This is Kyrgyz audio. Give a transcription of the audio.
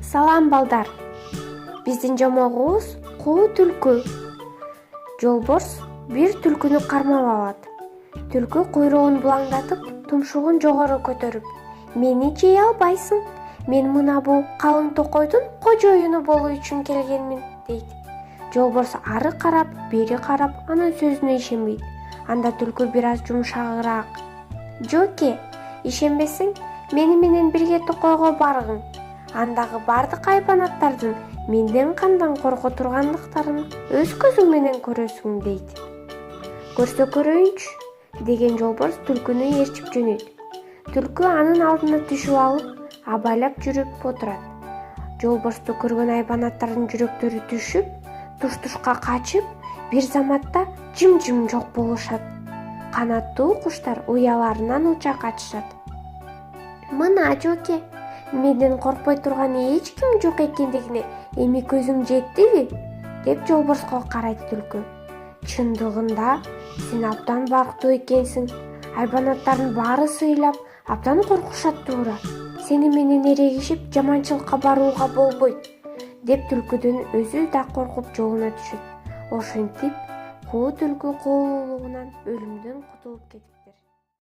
Салам балдар. Биздин жомогубуз куу түлкү. Жолборс бир түлкүнү кармап алат. Түлкү куйругун булаңдатып, тумшугун жогору көтөрүп: "Мени жей албайсың. Мен мына бул калың токойдун кожоюну болуу үчүн келгенмин", дейт. Жолборс ары карап, бери карап, анын сөзүнө ишенбейт. Анда түлкү бир аз жумшагыраак: "Жоке, ишенбесең, мени менен бирге токойго баргың. Андагы бардык айбанаттардын менден кандан корко тургандыктарын өз көзүң менен көрөсүң", дейт. "Көрсө көрөйүнчү", деген жолборс түлкүнү ээрчип жөнөйт. Түлкү анын алдына түшүп алып, абайлап жүрүп отурат. Жолборсту көргөн айбанаттардын жүрөктөрү түшүп, туш-тушка качып, бир заматта жым-жым жок болушат. Канаттуу куштар уяларынан уча качышат. "Мына Жоке, менден коркпой турган эч ким жок экендигине эми көзүң жеттиби?" деп жолборско карайт түлкү. "Чындыгында сен абдан барктуу экенсиң. Айбанаттардын баары сыйлап, абдан коркушат туура. Сени менен эрегишип, жаманчылыкка барууга болбойт", деп түлкүдөн өзү да коркуп жолуна түшөт. Ошентип куу түлкү куулуулугунан өлүмдөн кутулуп кетип